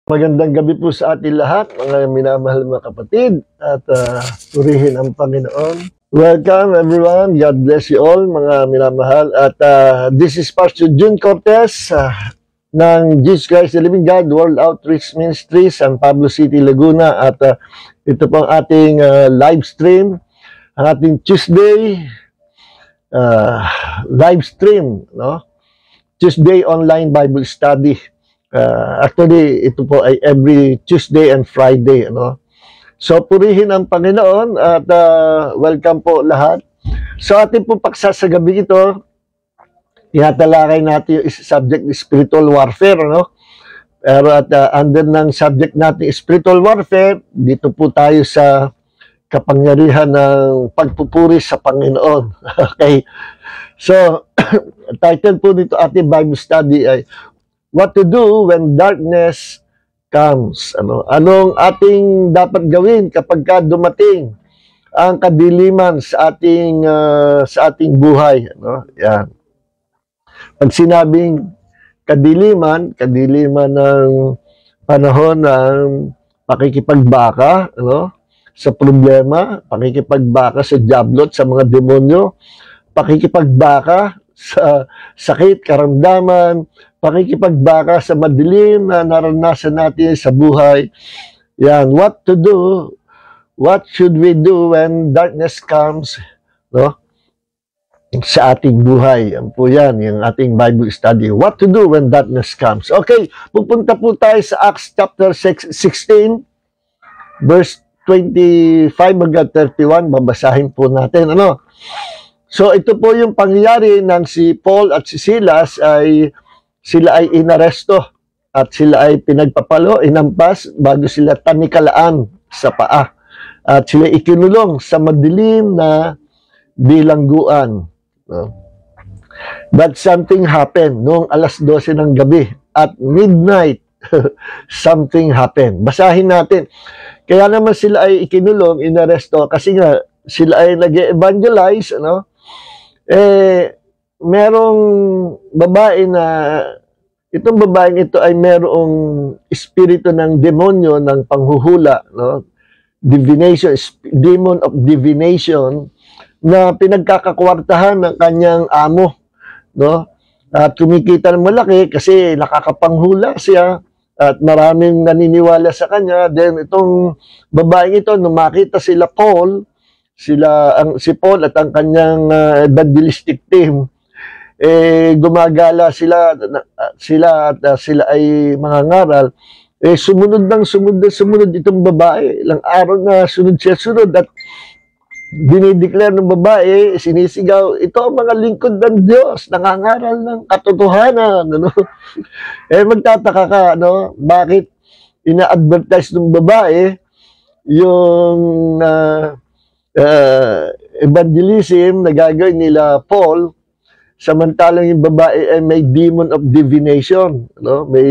Magandang gabi po sa ating lahat, mga minamahal mga kapatid, at purihin ang Panginoon. Welcome everyone, God bless you all mga minamahal. At this is Pastor June Cortez ng Jesus Christ the Living God World Outreach Ministry, San Pablo City, Laguna. At ito po ang ating live stream, ang ating Tuesday live stream, no? Tuesday online Bible study. Actually, ito po ay every Tuesday and Friday, ano? So, purihin ang Panginoon at welcome po lahat. So, ating po paksa sa gabi ito, tinatalakay natin yung subject ni spiritual warfare, ano? Pero at under ng subject natin spiritual warfare, dito po tayo sa kapangyarihan ng pagpupuri sa Panginoon. Okay? So, title po dito ating Bible study ay What to do when darkness comes. Anong ating dapat gawin kapag dumating ang kadiliman sa ating buhay, Yan. Pag sinabing kadiliman ng panahon ng pakikipagbaka, sa problema, pakikipagbaka sa diablo, sa mga demonyo, pakikipagbaka sa sakit, karamdaman, pakikipagbaka sa madilim na naranasan natin sa buhay. Yan, what to do, what should we do when darkness comes, sa ating buhay. Yan po yan, yung ating Bible study. What to do when darkness comes. Okay, pupunta po tayo sa Acts chapter 16, verse 25 hanggang 31. Babasahin po natin, So, ito po yung pangyayari ng si Paul at si Silas sila ay inaresto at sila ay pinagpapalo, inampas bago sila tanikalaan sa paa. At sila ikinulong sa madilim na bilangguan. But something happened noong alas 12 ng gabi at midnight. Something happened. Basahin natin. Kaya naman sila ay ikinulong, inaresto kasi nga sila ay nag-evangelize, merong babae na, itong babaeng ito ay merong espiritu ng demonyo ng panghuhula, divination, demon of divination, na pinagkakakwartahan ng kanyang amo, at kumikita ng malaki kasi nakakapanghula siya at maraming naniniwala sa kanya. Then itong babaeng ito, nung makita si Paul at ang kanyang evangelistic team, gumagala sila at sila ay mangangaral, sumunod itong babae. Ilang araw na sunod at dinideclare ng babae, sinisigaw, ito ang mga lingkod ng Diyos, nangangaral ng katotohanan. Magtataka ka, bakit ina-advertise ng babae yung evangelism na gagawin nila Paul, samantalang yung babae ay may demon of divination, may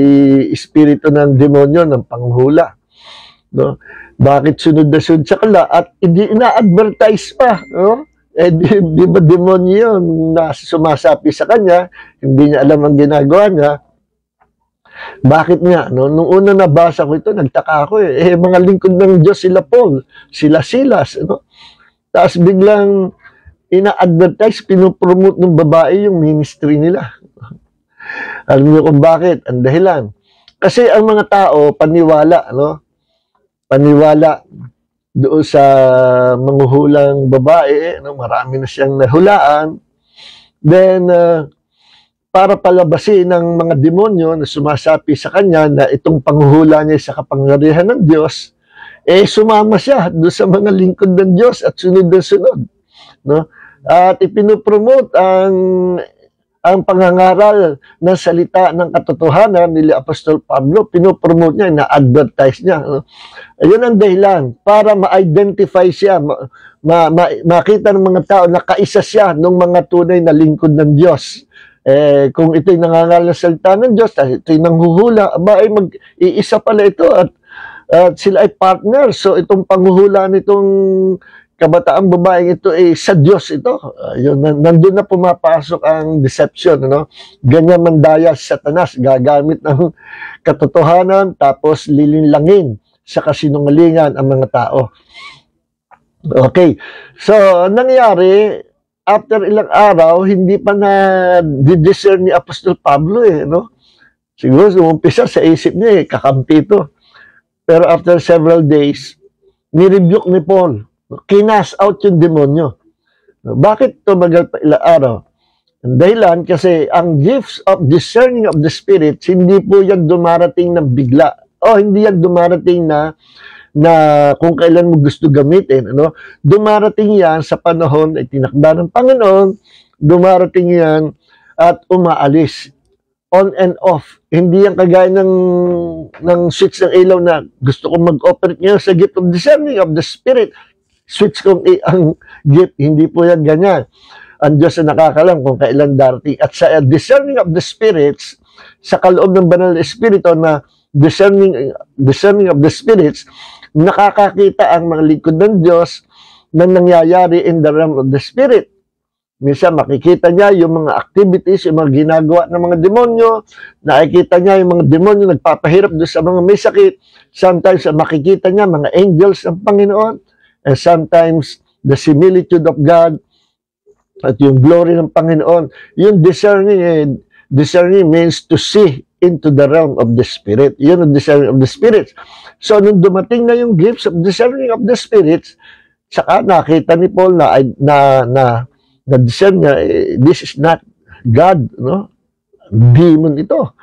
espiritu ng demonyo ng panghula. Bakit sunod na sunod sa kala at hindi ina-advertise pa, di ba demonyo yun na sumasapi sa kanya, hindi niya alam ang ginagawa niya. Bakit nga? Nung una nabasa ko ito, nagtaka ako mga lingkod ng Diyos sila Paul, sila Silas, Tapos biglang ina-advertise, pinopromote ng babae yung ministry nila. Alam niyo kung bakit? Ang dahilan. Kasi ang mga tao, paniwala, paniwala doon sa manghuhulang babae, marami na siyang nahulaan. Then, para palabasin ng mga demonyo na sumasapi sa kanya na itong panghuhula niya sa kapangyarihan ng Diyos, sumama siya doon sa mga lingkod ng Diyos at sunod na sunod. At ipinopromote ang pangangaral ng salita ng katotohanan ni Apostol Pablo, pinopromote niya, na-advertise niya. Ayun ang dahilan, para ma-identify siya, makita ng mga tao na kaisa siya ng mga tunay na lingkod ng Diyos. Kung ito'y nangangaral ng salita ng Diyos, ito'y nanghuhula, ay mag-iisa pala ito at sila ay partner. So itong panghuhula nitong kabataang babaeng ito sa Diyos ito. Nandun na pumapasok ang deception, ano? Ganyan mandaya si Satanas, gagamit ng katotohanan tapos lilinlangin sa kasinungalingan ang mga tao. Okay. So, nangyari, after ilang araw, hindi pa na discern ni Apostol Pablo no? Siguro, umpisa sa isip niya kakampi ito. Pero after several days, ni-rebuke ni Paul. Kinas out yung demonyo. Bakit tumagal pa ilang araw? Ang dahilan kasi ang gifts of discerning of the spirits, hindi po yan dumarating ng bigla. O hindi yan dumarating na kung kailan mo gusto gamitin. Ano? Dumarating yan sa panahon ay tinakda ng Panginoon, dumarating yan at umaalis. On and off. Hindi yan kagaya ng switch ng ilaw na gusto kong mag-operate ngayon sa gift of discerning of the spirit. Switch kong ang gift. Hindi po yan ganyan. Ang Diyos na nakakalam kung kailan darating. At sa discerning of the spirits, sa kaloob ng banal na espiritu na discerning of the spirits, nakakakita ang mga lingkod ng Diyos na nangyayari in the realm of the spirit. Minsan makikita niya yung mga activities, yung mga ginagawa ng mga demonyo, nakikita niya yung mga demonyo nagpapahirap doon sa mga may sakit. Sometimes makikita niya mga angels ng Panginoon, and sometimes the similitude of God at yung glory ng Panginoon. Yung discerning means to see into the realm of the Spirit. Yun ang discerning of the spirits. So, nung dumating na yung gifts of discerning of the spirits, saka nakita ni Paul na discern niya, this is not God, no? Demon ito.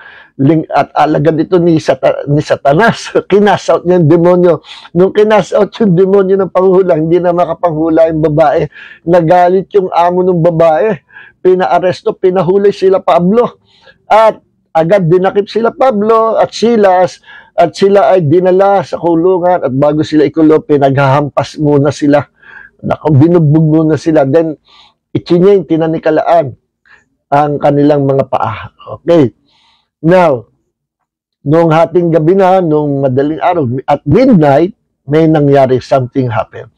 At alagad ito ni Satanas. Kinasout niya yung demonyo. Nung kinasout yung demonyo ng panghula, hindi na makapanghula yung babae. Nagalit yung amo ng babae. Pinaaresto, pinahuli sila Pablo. At agad dinakip sila Pablo at Silas. At sila ay dinala sa kulungan. At bago sila ikulong, pinaghahampas muna sila. Binugbog muna sila. Then, ichinyeng tinanikalaan ang kanilang mga paa. Okay. Now, noong hating gabi na, noong madaling araw, at midnight, may nangyari, something happened.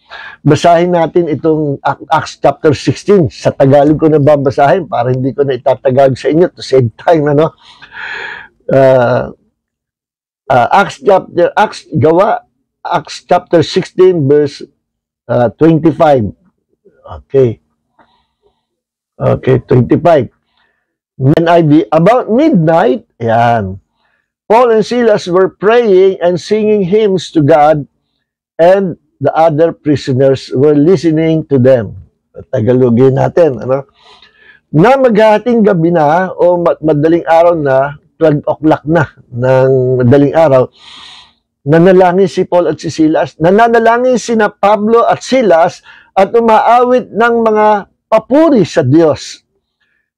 Basahin natin itong Acts chapter 16. Sa Tagalog ko na babasahin para hindi ko na itatagag sa inyo to save time, ano? Acts chapter 16 verse 25. Okay. Okay, 25. About midnight, yan, Paul and Silas were praying and singing hymns to God, and the other prisoners were listening to them. Tagalogin natin, ano? Na maghahating gabi na, o madaling araw na, 12 o'clock na, ng madaling araw, nanalangin si Paul at si Silas, nananalangin sina Pablo at Silas, at umaawit ng mga papuri sa Diyos.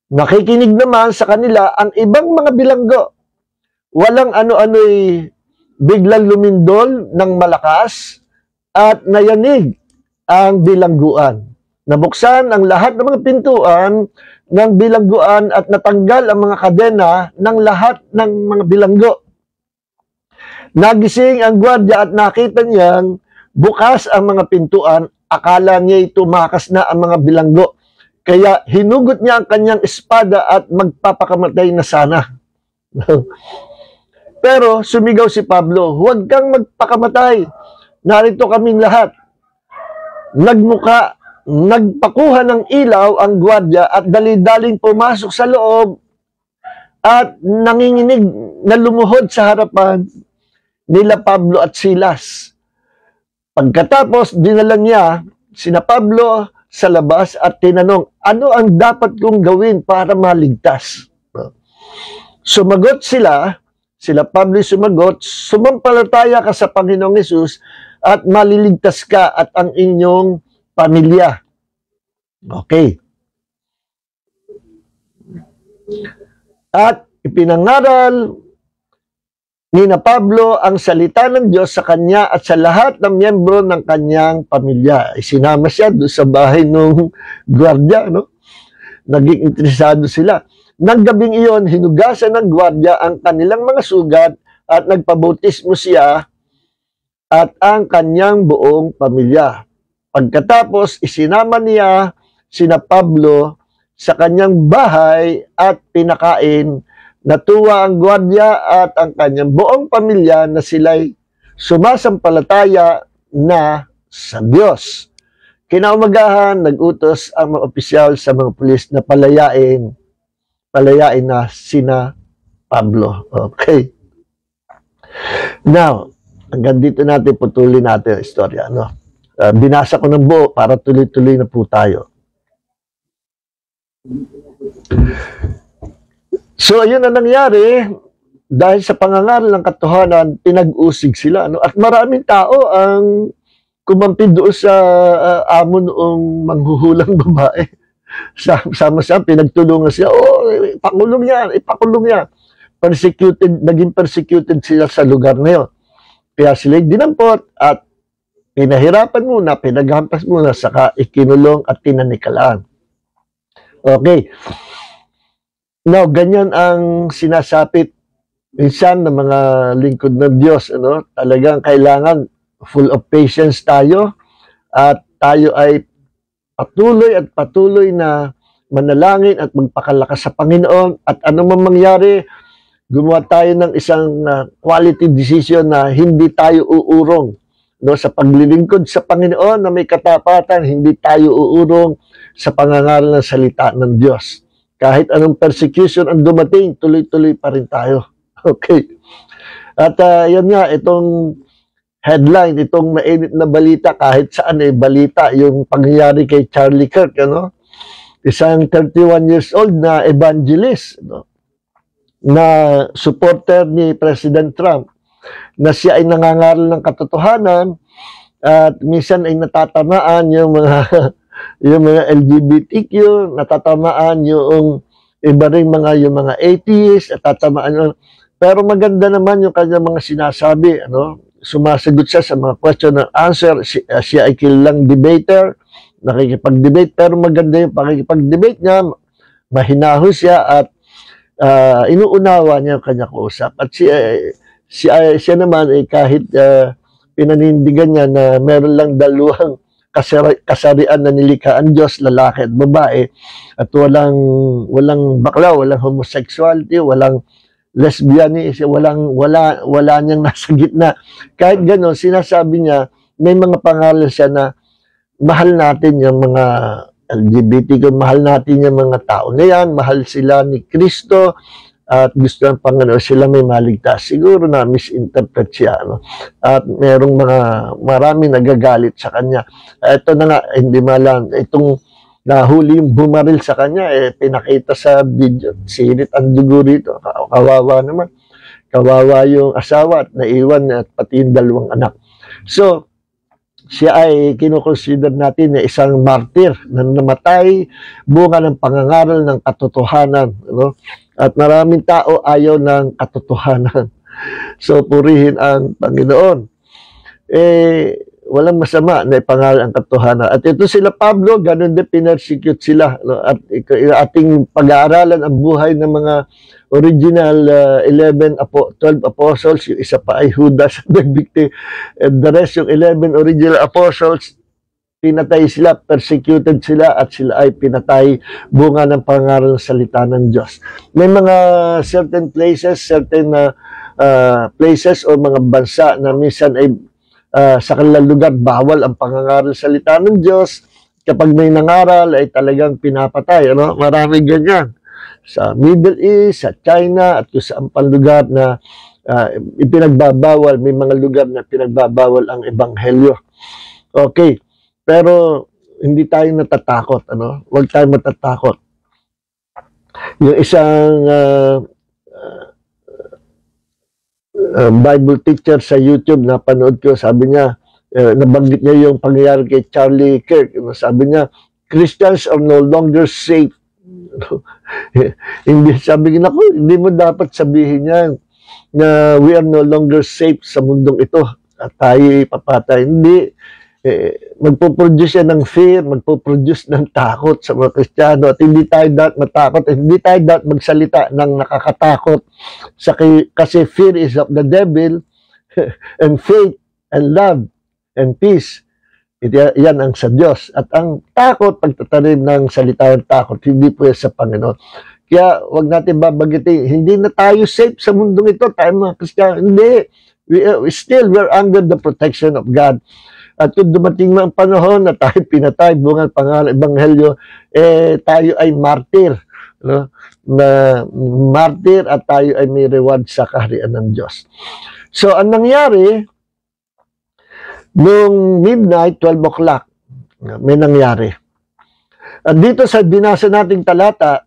Nakikinig naman sa kanila ang ibang mga bilanggo. Walang ano-ano'y biglang lumindol ng malakas at nayanig ang bilangguan. Nabuksan ang lahat ng mga pintuan ng bilangguan at natanggal ang mga kadena ng lahat ng mga bilanggo. Nagising ang gwardiya at nakita niyang bukas ang mga pintuan. Akala niya tumakas na ang mga bilanggo. Kaya hinugot niya ang kanyang espada at magpapakamatay na sana. Pero sumigaw si Pablo, huwag kang magpakamatay. Narito kaming lahat. Nagpakuha ng ilaw ang gwardiya at dali-daling pumasok sa loob at nanginginig na lumuhod sa harapan nila Pablo at Silas. Pagkatapos, dinala niya sina Pablo sa labas at tinanong, ano ang dapat kong gawin para maligtas? Sumagot sila Pablo sumagot, sumampalataya ka sa Panginoong Hesus at maliligtas ka at ang inyong pamilya. Okay. At ipinangaral ni na Pablo ang salita ng Diyos sa kanya at sa lahat ng miyembro ng kanyang pamilya. Isinama siya doon sa bahay ng gwardiya, no? Naging interesado sila. Nang gabing iyon, hinugasan ng gwardiya ang kanilang mga sugat at nagpabautismo siya at ang kanyang buong pamilya. Pagkatapos, isinama niya sina Pablo sa kanyang bahay at pinakain. Natuwa ang gwardiya at ang kanyang buong pamilya na sila'y sumasampalataya na sa Diyos. Kinaumagahan, nag-utos ang mga opisyal sa mga pulis na palayain na sina Pablo. Okay. Now, hanggang dito natin putulin natin ang istorya. No? Binasa ko ng buo para tuloy-tuloy na po tayo. So, ayun ang nangyari. Dahil sa pangangaral ng katotohanan, pinag-usig sila. No? At maraming tao ang kumampi doon sa amo noong manghuhulang babae. Sama siya, pinagtulungan siya. Ipakulong yan. Naging persecuted sila sa lugar na yun. Kaya sila dinampot at pinahirapan muna, pinaghampas muna, saka ikinulong at tinanikalaan. Okay. Now, ganyan ang sinasapit minsan ng mga lingkod ng Diyos. Ano? Talagang kailangan full of patience tayo at tayo ay patuloy na manalangin at magpakalakas sa Panginoon at anumang mangyari, gumawa tayo ng isang quality decision na hindi tayo uurong. No, sa paglilingkod sa Panginoon na may katapatan, hindi tayo uurong sa pangangaral ng salita ng Diyos. Kahit anong persecution ang dumating, tuloy-tuloy pa rin tayo. Okay. At yan nga, itong headline, itong mainit na balita, kahit saan balita, yung pangyayari kay Charlie Kirk, ano? Isang 31 years old na evangelist, no? Na supporter ni President Trump, na siya ay nangangaral ng katotohanan at minsan ay natatamaan yung mga LGBTQ, natatamaan yung iba ring yung mga atheists, natatamaan yung, pero maganda naman yung kanyang mga sinasabi, ano? Sumasagot siya sa mga question and answer. Siya ay kilalang debater, nakikipag-debate, pero maganda yung pakikipag-debate niya, mahinahon siya at inuunawa niya yung kanyang kausap. At siya naman ay kahit pinanindigan niya na meron lang dalawang kasarian na nilikha ang Diyos, lalaki at babae, at walang bakla, walang homosexuality, walang lesbianism, wala niyang nasa gitna. Kahit gano'n, sinasabi niya, may mga pangalan siya na mahal natin yung mga LGBT, mahal natin yung mga tao na yan, mahal sila ni Kristo, at gusto ng Panginoon sila may maligtas. Siguro na misinterpret siya. No? At maraming nagagalit sa kanya. Ito na nga, hindi malam. Itong nahuli yung bumaril sa kanya, pinakita sa video. Sinit ang dugo rito. Kawawa naman. Kawawa yung asawa at naiwan at pati yung dalawang anak. So, siya ay kinukonsider natin na isang martir na namatay bunga ng pangangaral ng katotohanan. No? At maraming tao ayaw ng katotohanan. So, purihin ang Panginoon. Walang masama na ipangaral ang katotohanan. At ito sila Pablo, ganun din pinersecute sila. No? At ating pag-aaralan ang buhay ng mga original 12 apostles. Yung isa pa ay Judas, nagbikti. And the rest, yung 11 original apostles, pinatay sila, persecuted sila, at sila ay pinatay bunga ng pangaral ng salita ng Diyos. May mga certain places o mga bansa na minsan ay sa kanilang lugar bawal ang pangangaral ng salita ng Diyos. Kapag may nangaral ay talagang pinapatay. Ano? Maraming ganyan. Sa Middle East, sa China, at kung saan pang lugar na ipinagbabawal, may mga lugar na pinagbabawal ang ebanghelyo. Okay. Pero hindi tayo natatakot, ano? Huwag tayo matatakot. Yung isang Bible teacher sa YouTube na panood ko, sabi niya, nabanggit niya yung pangyayari kay Charlie Kirk. Sabi niya, Christians are no longer safe. Sabi niya, hindi mo dapat sabihin yan na we are no longer safe sa mundong ito at tayo ipapatay. Hindi. Magpo-produce yan ng fear, magpo-produce ng takot sa mga Kristiyano, at hindi tayo dapat matakot, at hindi tayo dapat magsalita ng nakakatakot kasi fear is of the devil and faith and love and peace Yan ang sa Diyos. At ang takot, pagtatanim ng salita ng takot, hindi po yan sa Panginoon. Kaya wag natin babagitin, hindi na tayo safe sa mundong ito, tayo mga Kristiyano. Hindi. We're under the protection of God. At kung dumating man ang panahon na tayo pinatay, bunga pangalan, ebanghelyo, tayo ay martir. No? Na martir at tayo ay may reward sa kaharian ng Diyos. So, ang nangyari, noong midnight, 12 o'clock, may nangyari. At dito sa binasa nating talata,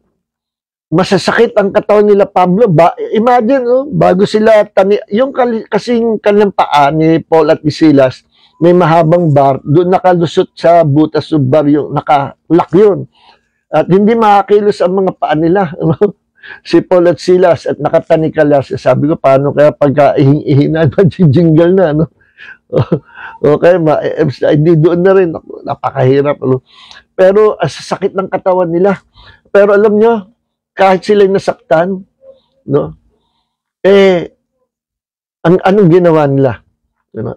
masasakit ang katawan nila Pablo. Imagine, bago sila yung kasing kanilang paa ni Paul at ni Silas, may mahabang bar, doon nakalusot sa butas ng bar, yung nakalak yun. At hindi makakilos ang mga paa nila. Si Paul at Silas, at nakatanikala. Sabi ko, paano kaya pagka ihing-ihinan, majijingle na, no? Okay, hindi doon na rin. Napakahirap. Pero sakit ng katawan nila. Pero alam nyo, kahit sila'y nasaktan, no? Anong ginawa nila?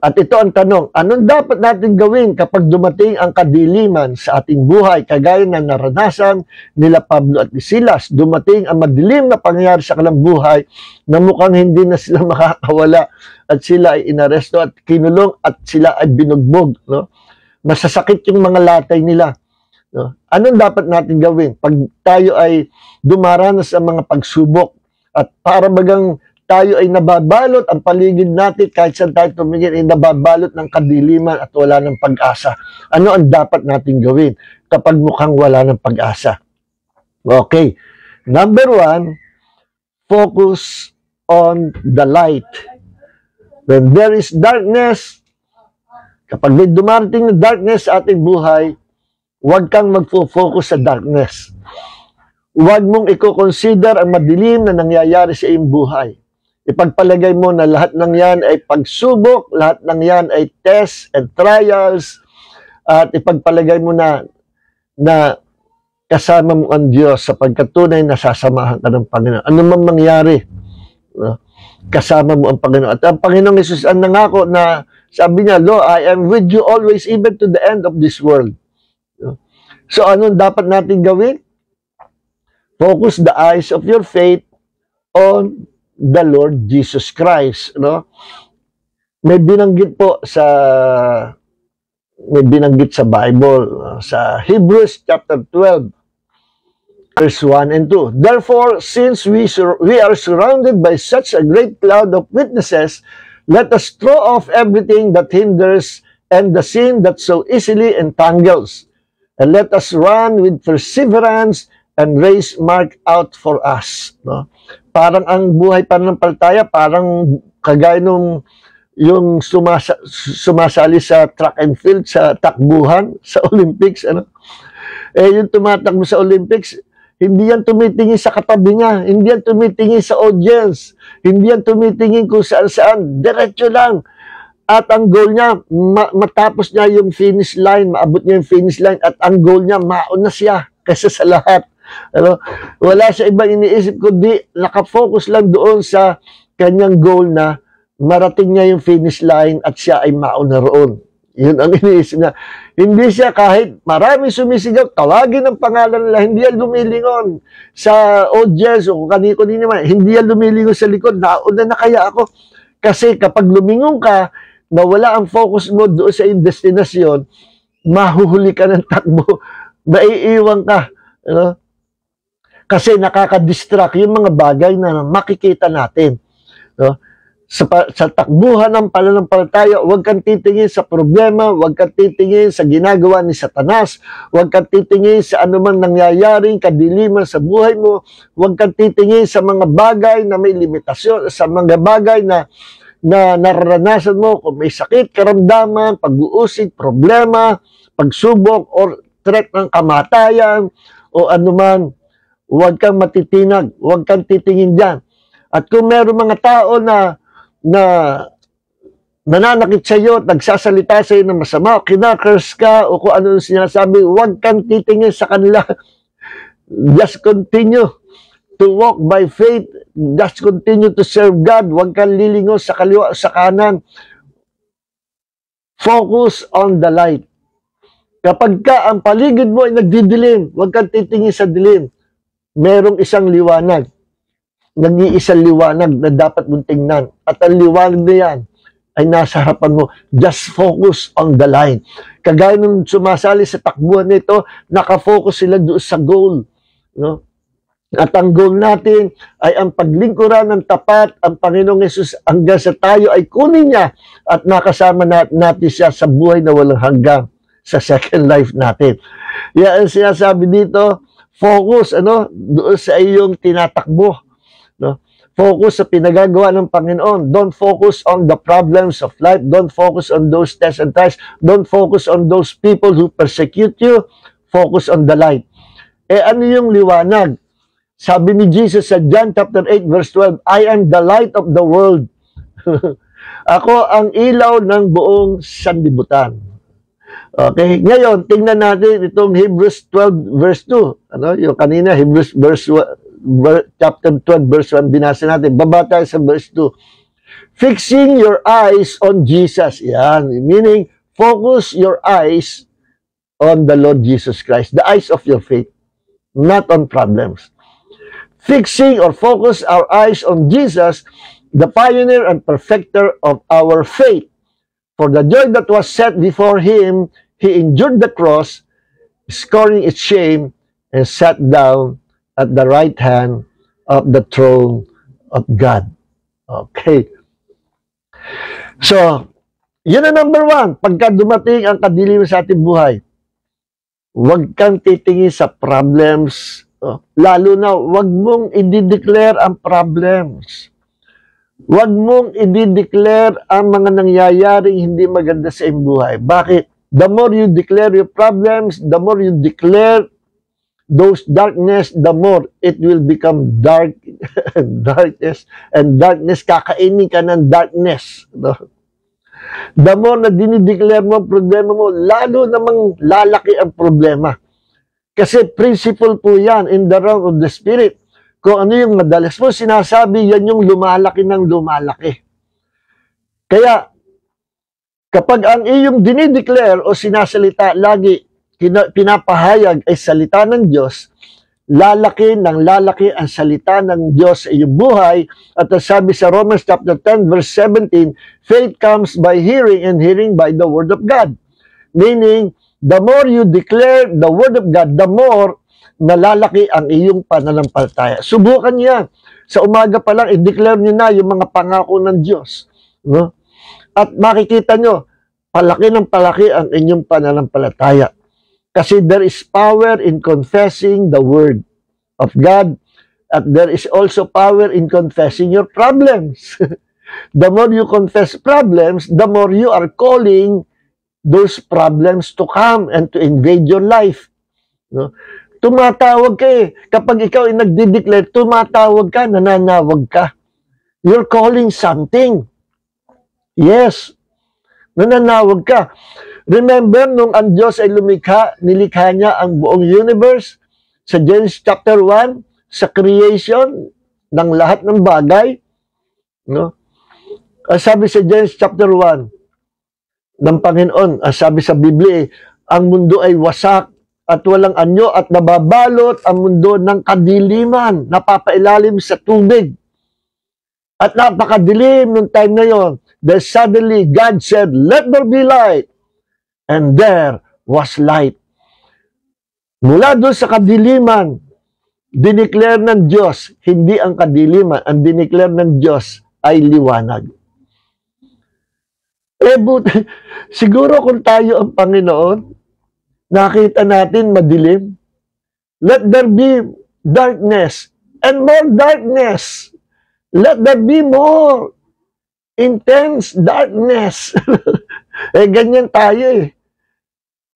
At ito ang tanong, anong dapat natin gawin kapag dumating ang kadiliman sa ating buhay, kagaya na naranasan nila Pablo at Silas? Dumating ang madilim na pangyayari sa kanilang buhay na mukhang hindi na sila makakawala at sila ay inaresto at kinulong at sila ay binugbog. No? Masasakit yung mga latay nila. No? Anong dapat natin gawin pag tayo ay dumaranas sa mga pagsubok at para bagang tayo ay nababalot, ang paligid natin, kahit saan tayo tumingin, ay nababalot ng kadiliman at wala ng pag-asa. Ano ang dapat natin gawin kapag mukhang wala ng pag-asa? Okay. Number 1, focus on the light. When there is darkness, kapag may dumarating na darkness sa ating buhay, huwag kang mag-focus sa darkness. Huwag mong i-consider ang madilim na nangyayari sa iyong buhay. Ipagpalagay mo na lahat ng yan ay pagsubok, lahat ng yan ay tests and trials, at ipagpalagay mo na kasama mo ang Diyos sapagkat tunay na sasamahan ka ng Panginoon. Ano man mangyari, kasama mo ang Panginoon. At ang Panginoong Jesus ang nangako na sabi niya, Lo, I am with you always even to the end of this world. So anong dapat natin gawin? Focus the eyes of your faith on the Lord Jesus Christ, no? May binanggit sa Bible, sa Hebrews chapter 12, verse 1 and 2. Therefore, since we are surrounded by such a great cloud of witnesses, let us throw off everything that hinders and the sin that so easily entangles, and let us run with perseverance and race marked out for us, no? Parang ang buhay pananampalataya, parang kagaya nung yung sumasali sa track and field, sa takbuhan, sa Olympics, ano? Yung tumatakbo sa Olympics, hindi yan tumitingin sa katabi niya, hindi yan tumitingin sa audience, hindi yan tumitingin kung saan-saan, diretso lang. At ang goal niya, matapos niya yung finish line, maabot niya yung finish line, at ang goal niya, mauna siya kaysa sa lahat. Ano? Wala siya ibang iniisip, kundi nakafocus lang doon sa kanyang goal na marating niya yung finish line at siya ay mauna roon. Yun ang iniisip niya. Hindi siya kahit marami sumisigaw, tawagin ang pangalan nila, hindi yan lumilingon sa audience o kanino naman, hindi yan lumilingon sa likod, nauna na kaya ako. Kasi kapag lumingon ka, na wala ang focus mo doon sa destinasyon, mahuhuli ka ng takbo, maiiwan ka. Ano? Kasi nakaka-distract yung mga bagay na makikita natin. No? Sa takbuhan ng pananampalataya, huwag kang titingin sa problema, huwag kang titingin sa ginagawa ni Satanas, huwag kang titingin sa anumang nangyayaring kadiliman sa buhay mo, huwag kang titingin sa mga bagay na may limitasyon, sa mga bagay na nararanasan mo, kung may sakit, karamdaman, pag-uusig, problema, pagsubok, or threat ng kamatayan, o anuman. Huwag kang matitinag, huwag kang titingin dyan. At kung meron mga tao na nananakit sa iyo at nagsasalita sa iyo ng masama, kinakers ka, o kung ano yung sinasabi, huwag kang titingin sa kanila. Just continue to walk by faith. Just continue to serve God. Huwag kang lilingon sa kaliwa o sa kanan. Focus on the light. Kapag ka ang paligid mo ay nagdidilim, huwag kang titingin sa dilim. Merong isang liwanag. Nag-iisang liwanag na dapat mong tingnan. At ang liwanag na yan ay nasa harapan mo. Just focus on the line. Kagaya nung sumasali sa takbuhan nito, nakafocus sila doon sa goal. No? At ang goal natin ay ang paglingkuran ng tapat ang Panginoong Yesus hanggang sa tayo ay kunin niya at nakasama natin siya sa buhay na walang hanggang sa second life natin. Yan ang sinasabi dito, focus doon sa iyong tinatakbo. No? Focus sa pinagagawa ng Panginoon. Don't focus on the problems of life. Don't focus on those tests and trials. Don't focus on those people who persecute you. Focus on the light. Ano yung liwanag? Sabi ni Jesus sa John chapter 8 verse 12, I am the light of the world. Ako ang ilaw ng buong sanlibutan. Okay, ngayon tingnan natin itong Hebrews 12 verse 2. Yung kanina Hebrews chapter 12 verse 1 binasa natin. Baba tayo sa verse 2. Fixing your eyes on Jesus. Yan, meaning focus your eyes on the Lord Jesus Christ. The eyes of your faith, not on problems. Fixing or focus our eyes on Jesus, the pioneer and perfecter of our faith. For the joy that was set before him, he endured the cross, scorning its shame, and sat down at the right hand of the throne of God. Okay. So, yun ang number one. Pagka dumating ang kadiliman sa ating buhay, huwag kang titingin sa problems. Lalo na, huwag mong i-declare ang problems. Huwag mong i-declare ang mga nangyayaring hindi maganda sa iyong buhay. Bakit? The more you declare your problems, the more you declare those darkness, the more it will become dark, darkness, and darkness, kakainin ka ng darkness. No? The more na dinideclare mo ang problema mo, lalo namang lalaki ang problema. Kasi principle po yan in the realm of the Spirit. Kung ano yung madalas mo sinasabi, yan yung lumalaki ng lumalaki. Kaya, kapag ang iyong dinideclare o sinasalita lagi, pinapahayag ay salita ng Diyos, lalaki ng lalaki ang salita ng Diyos sa iyong buhay. At sabi sa Romans chapter 10 verse 17, faith comes by hearing and hearing by the word of God. Meaning, the more you declare the word of God, the more nalalaki ang iyong pananampalataya. Subukan niya. Sa umaga pa lang, i-declare niyo na yung mga pangako ng Diyos. No? At makikita nyo, palaki ng palaki ang inyong pananampalataya. Kasi there is power in confessing the word of God, at there is also power in confessing your problems. The more you confess problems, the more you are calling those problems to come and to invade your life. No? Tumatawag ka eh. Kapag ikaw ay nagdi-declare, tumatawag ka, nananawag ka. You're calling something. Yes. Nananawag ka. Remember, nung ang Diyos ay lumikha, nilikha niya ang buong universe sa Genesis chapter 1, sa creation ng lahat ng bagay. No? Sabi sa Genesis chapter 1, ng Panginoon, sabi sa Biblia, ang mundo ay wasak at walang anyo at nababalot ang mundo ng kadiliman, napapailalim sa tubig. At napakadilim nung time na yon. Then suddenly God said, let there be light. And there was light. Mula doon sa kadiliman, dineclare ng Diyos, hindi ang kadiliman, ang dineclare ng Diyos ay liwanag. Siguro kung tayo ang Panginoon, nakita natin madilim. Let there be darkness and more darkness. Let there be more intense darkness. Ganyan tayo eh.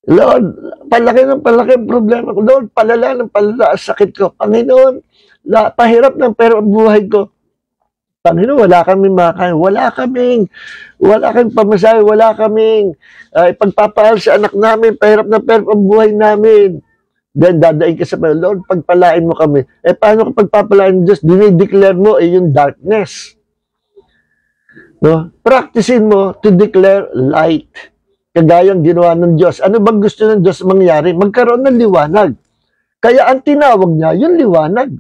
Lord, palaki ng palaki ang problema ko. Lord, palala ng palala ang sakit ko. Panginoon, pahirap ng pero ang buhay ko. Panginoon, wala kaming makain, wala kaming pamasahe, wala kaming pagpapahal sa anak namin, pahirap na pahirap ang buhay namin. Then, dadaing ka sa Lord, pagpalain mo kami. Paano ka pagpapalain ng Diyos? Dinideclare mo yung darkness. No? Practicein mo to declare light. kagayang ginawa ng Diyos. Ano bang gusto ng Diyos mangyari? Magkaroon ng liwanag. Kaya ang tinawag niya, yung liwanag.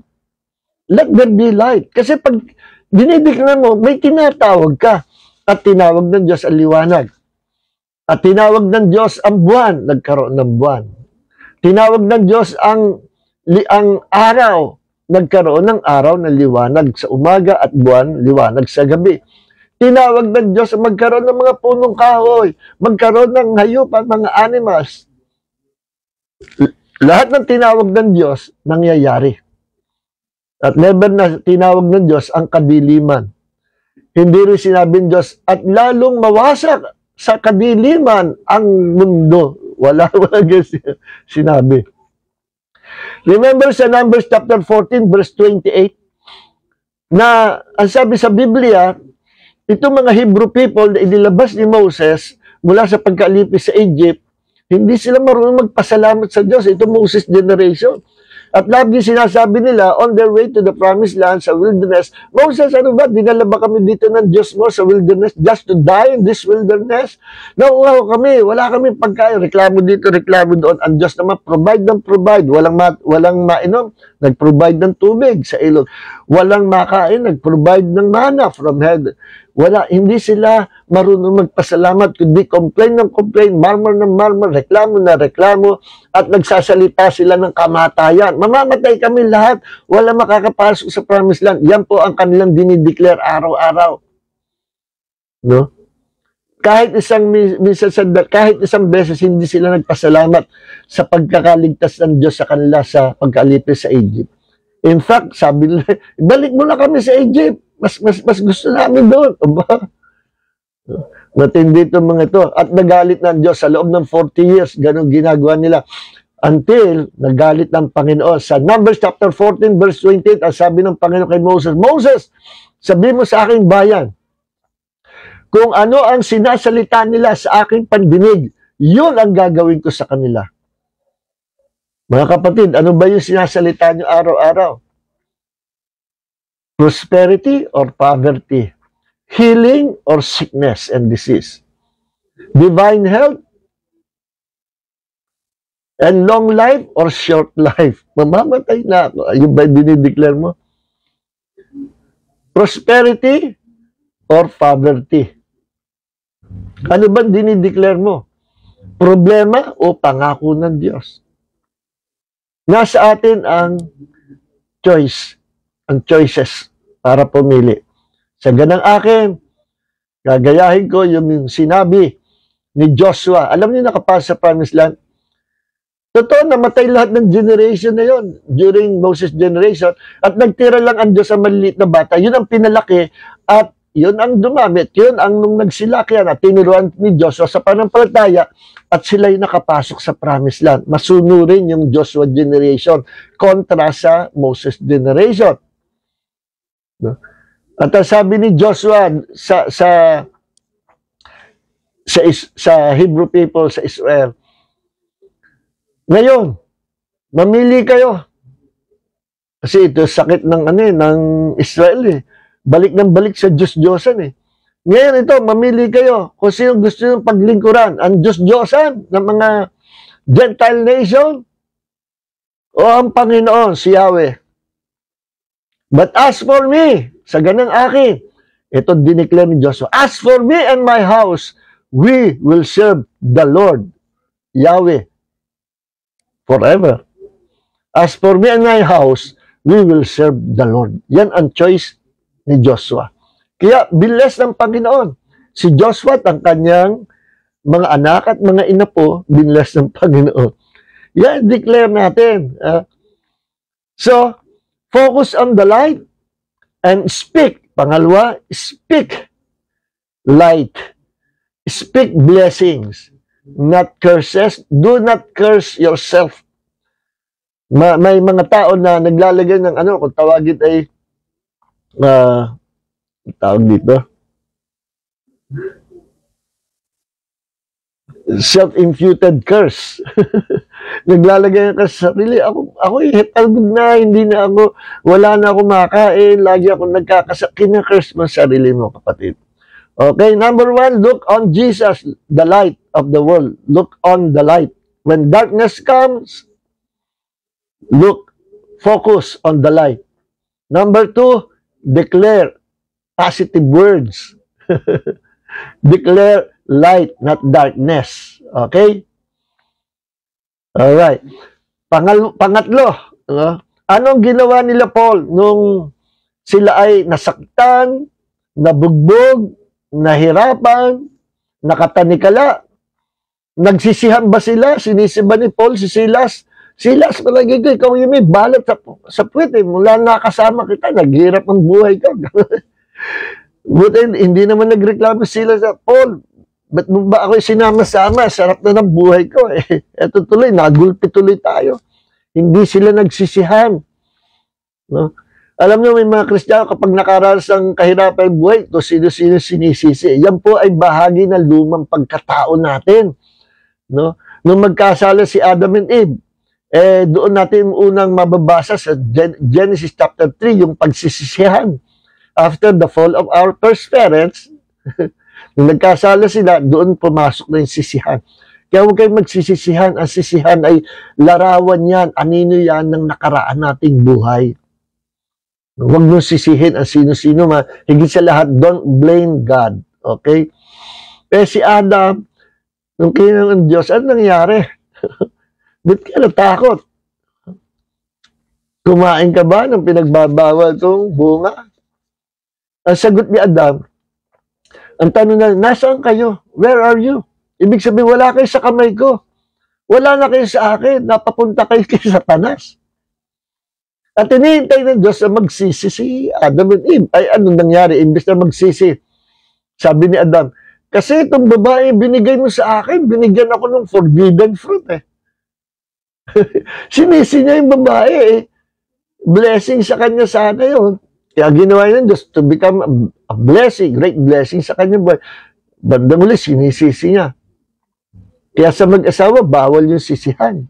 Let there be light. Kasi pag dinidiklan mo, may tinatawag ka. At tinawag ng Diyos ang liwanag. At tinawag ng Diyos ang buwan, nagkaroon ng buwan. Tinawag ng Diyos ang araw, nagkaroon ng araw na liwanag sa umaga at buwan, liwanag sa gabi. Tinawag ng Diyos magkaroon ng mga punong kahoy, magkaroon ng hayop at mga animals. Lahat ng tinawag ng Diyos, nangyayari. At never na tinawag ng Diyos ang kadiliman. Hindi rin sinabi ng Diyos, at lalong mawasak sa kadiliman ang mundo. Wala sinabi. Remember sa Numbers chapter 14, verse 28, na ang sabi sa Biblia, itong mga Hebrew people na inilabas ni Moses mula sa pagkalipis sa Egypt, hindi sila marunong magpasalamat sa Diyos. Ito Moses generation. At lagi sinasabi nila, on their way to the promised land sa wilderness, Moses, ano ba, dinala ba kami dito ng Diyos mo sa wilderness just to die in this wilderness? Nauuhaw kami, wala kami pagkain, reklamo dito, reklamo doon. Ang Diyos naman, provide ng provide, walang mainom, nag-provide ng tubig sa ilog. Walang makain, nag-provide ng manna from heaven. Wala, hindi sila marunong magpasalamat, kundi complain ng complain, murmur ng murmur, reklamo na reklamo, at nagsasalita sila ng kamatayan. Mamamatay kami lahat, wala makakapasok sa promised land. Yan po ang kanilang dinideclare araw-araw. No? Kahit kahit isang beses hindi sila nagpasalamat sa pagkakaligtas ng Diyos sa kanila sa pagkalipis sa Egypt. In fact, sabi nila, balik mo na kami sa Egypt. Mas gusto namin doon. Aba? Matindi itong mga ito. At nagalit ng Diyos sa loob ng 40 years. Ganun ginagawa nila. Until nagalit ng Panginoon. Sa Numbers chapter 14 verse 28, ang sabi ng Panginoon kay Moses, Moses, sabi mo sa aking bayan, kung ano ang sinasalita nila sa aking pandinig, yun ang gagawin ko sa kanila. Mga kapatid, ano ba yung sinasalita nyo araw-araw? Prosperity or poverty? Healing or sickness and disease? Divine health and long life or short life? Mamamatay na ako. Ayun ba dinideclare mo? Prosperity or poverty? Ano ba dinideclare mo? Problema o pangako ng Diyos? Nasa atin ang choice, ang choices para pumili. Sa ganang akin, gagayahin ko yung sinabi ni Joshua. Alam niyo nakapasok sa promised land? Totoo, namatay lahat ng generation na yon during Moses generation at nagtira lang ang Diyos sa maliliit na bata. Yun ang pinalaki at yun ang dumamit. Yun ang nung nagsilaki yan at tinuruan ni Joshua sa panampalataya at sila'y nakapasok sa promised land. Masunurin yung Joshua generation kontra sa Moses generation. No? At sabi ni Joshua sa Hebrew people sa Israel, ngayon, mamili kayo. Kasi ito sakit ng ng Israel eh. Balik ng balik sa Diyos-Diyosan eh. Ngayon ito, mamili kayo kung sino gusto nyo paglingkuran. Ang Diyos-Diyosan ng mga Gentile nation o ang Panginoon, si Yahweh. But as for me, sa ganang akin, ito dineclare ni Joshua, as for me and my house, we will serve the Lord, Yahweh, forever. As for me and my house, we will serve the Lord. Yan ang choice ni Joshua. Kaya, biles ng Panginoon. Si Joshua at ang kanyang mga anak at mga inapo, biles ng Panginoon. Yan, declare natin. So, focus on the light and speak. Pangalawa, speak light. Speak blessings, not curses. Do not curse yourself. May mga tao na naglalagay ng kung tawagin ay tawag dito self-imputed curse. Naglalagay ka sa sarili. Ako pagod na, wala na ako makain, lagi ako nagkakasakit. Kina-curse mo sarili mo, kapatid. Okay, number one, look on Jesus, the light of the world. Look on the light. When darkness comes, look, focus on the light. Number two, declare positive words. Declare light, not darkness. Okay? Alright. Pangatlo, anong ginawa nila Paul nung sila ay nasaktan, nabugbog, nahirapan, nakatanikala? Nagsisihan ba sila? Sinisiba ni Paul si Silas? Silas, palagi ko, ikaw yung may balat sa puwet eh. Mula nakasama kita, naghirap ang buhay ko. Buti, hindi naman nagreklamo sila sa Paul. Ba't mo ba ako sinama-sama? Sarap na ng buhay ko eh. Eto tuloy, nagulpi tuloy tayo. Hindi sila nagsisihan. No? Alam nyo, may mga Kristiyano, kapag nakaranas ng kahirapan ng buhay, to sino-sino sinisisi. Yan po ay bahagi ng lumang pagkatao natin. No? Nung magkasala si Adam and Eve, doon natin unang mababasa sa Genesis chapter 3, yung pagsisisihan. After the fall of our first parents, nung nagkasala sila, doon pumasok na yung sisihan. Kaya huwag kayong magsisisihan. Ang sisihan ay larawan yan, anino yan ng nakaraan nating buhay. Huwag nyo sisihin ang sino-sino. Higit sa lahat, don't blame God. Okay? Si Adam, nung kinang ng Diyos, ano nangyari? Ba't ka natakot? Kumain ka ba ng pinagbabawal itong bunga? Ang sagot ni Adam, ang tanong na, nasaan kayo? Where are you? Ibig sabihin, wala kayo sa kamay ko. Wala na kayo sa akin. Napapunta kayo kay Satanas. At hinihintay ng Diyos na magsisi si Adam and Eve. Ay, anong nangyari? Imbis na magsisi. Sabi ni Adam, kasi itong babae binigay mo sa akin, binigyan ako ng forbidden fruit eh. Sinisi niya yung babae eh. Blessing sa kanya sana yun. Kaya ginawa niya Diyos to become a blessing, great blessing sa kanya. Bandang uli, sinisisi niya. Kaya sa mag-asawa, bawal yung sisihan.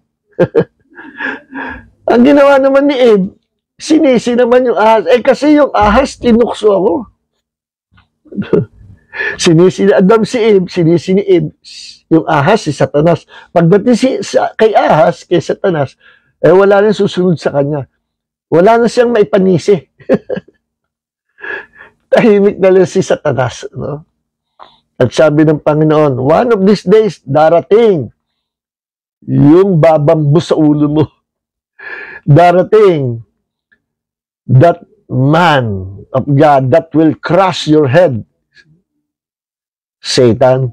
Ang ginawa naman ni Eve, sinisi naman yung ahas. Kasi yung ahas, tinukso ako. Sinisi ni Adam si Eve, sinisi ni Eve, yung ahas si Satanas. Pagdating kay ahas, kay Satanas, wala nang susunod sa kanya. Wala na siyang maipanisi. Tahimik na lang si Satanas. No? At sabi ng Panginoon, one of these days, darating yung babambo sa ulo mo. Darating that man of God that will crush your head. Satan.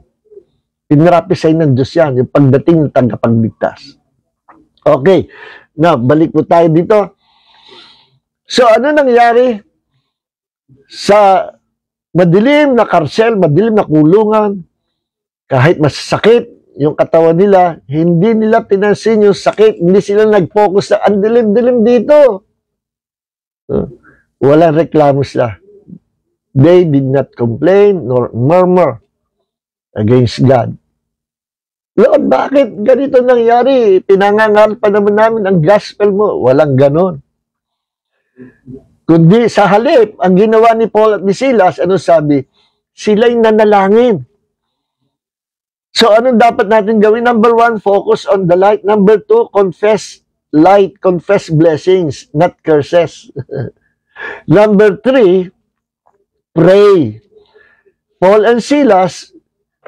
Pinrapisay ng Diyos yan, yung pagdating ng tagapagligtas. Okay. Now, balik po tayo dito. So, ano nangyari sa madilim na karsel, madilim na kulungan, kahit masakit yung katawan nila, hindi nila pinansin yung sakit, hindi sila nag-focus na, ang dilim-dilim dito. Walang reklamo sila. They did not complain nor murmur against God. Lord, bakit ganito nangyari? Pinangangal pa naman namin ang gospel mo. Walang ganon. Kundi sa halip, ang ginawa ni Paul at ni Silas, ano sabi? Sila'y nanalangin. So, anong dapat natin gawin? Number one, focus on the light. Number two, confess light, confess blessings, not curses. Number three, pray. Paul and Silas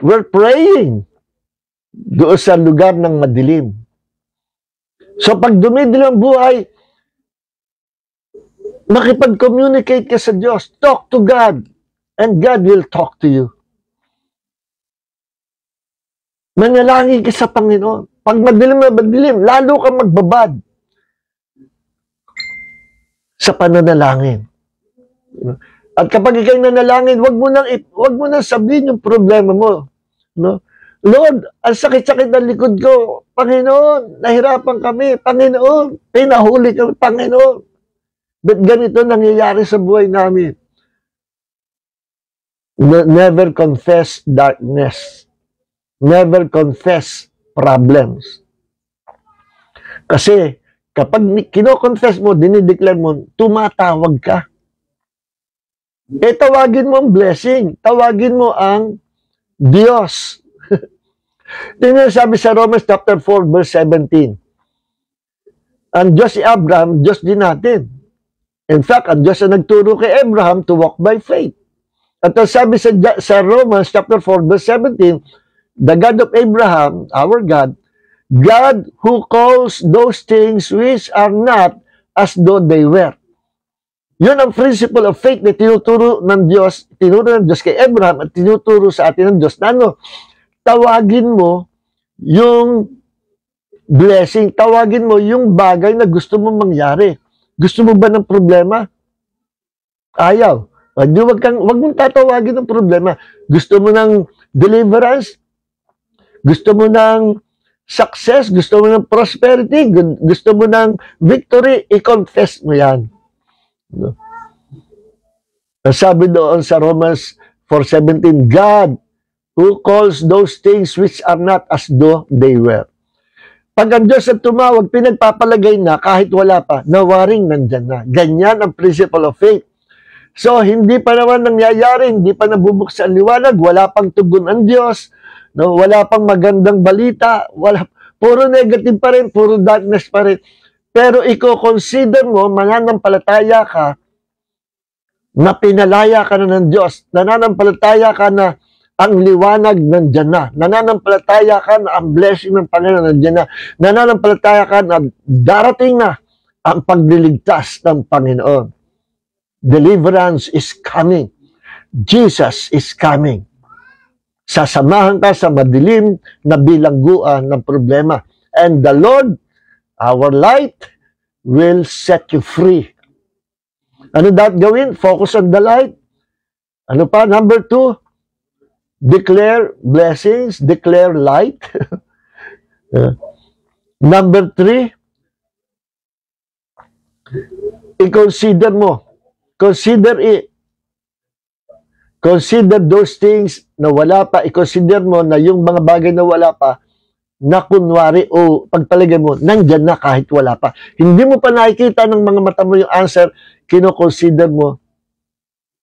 were praying doon sa lugar ng madilim. So, pag dumidilim ang buhay, makipag-communicate ka sa Diyos. Talk to God. And God will talk to you. Manalangin ka sa Panginoon. Pag madilim na madilim, lalo kang magbabad sa pananalangin. At kapag ikay nanalangin, wag mo nang sabihin yung problema mo. No? Lord, ang sakit-sakit ng likod ko. Panginoon, nahirapan kami. Panginoon, pinahuli kami. Panginoon. But ganito nangyayari sa buhay namin. Never confess darkness. Never confess problems. Kasi, kapag kino-confess mo, dinideclare mo, tumatawag ka. tawagin mo ang blessing. Tawagin mo ang Diyos. Tingnan sabi sa Romans chapter 4 verse 17. Ang Diyos si Abraham, Diyos din natin. In fact, ang Diyos na nagturo kay Abraham to walk by faith. At ang sabi sa Romans chapter 4 verse 17, the God of Abraham, our God, God who calls those things which are not as though they were. Yun ang principle of faith na tinuturo ng Diyos kay Abraham at tinuturo sa atin ng Diyos na ano, tawagin mo yung blessing, tawagin mo yung bagay na gusto mong mangyari. Gusto mo ba ng problema? Ayaw. Wag mong tatawagin ng problema. Gusto mo ng deliverance? Gusto mo ng success? Gusto mo ng prosperity? Gusto mo ng victory? I-confess mo yan. No? Sabi doon sa Romans 4:17, God who calls those things which are not as though they were. Pag ang Diyos at tumawag, pinagpapalagay na kahit wala pa, nawaring nandyan na. Ganyan ang principle of faith. So, hindi pa naman nangyayari, hindi pa nabubuksan ang liwanag, wala pang tugon ang Diyos, no? Wala pang magandang balita, puro negative pa rin, puro darkness pa rin. Pero i-consider mo, mananampalataya ka, na pinalaya ka na ng Diyos, nananampalataya ka na ang liwanag nandiyan na. Nananampalataya ka na ang blessing ng Panginoon nandiyan na. Nananampalataya ka na darating na ang pagliligtas ng Panginoon. Deliverance is coming. Jesus is coming. Sasamahan ka sa madilim na bilangguan ng problema. And the Lord, our light, will set you free. Ano dapat gawin? Focus on the light. Ano pa? Number 2, declare blessings, declare light. Number 3, i-consider mo. Consider it. Consider those things na wala pa. I-consider mo na yung mga bagay na wala pa, na kunwari o pagpalagay mo, nandyan na kahit wala pa. Hindi mo pa nakikita ng mga mata mo yung answer, kino-consider mo,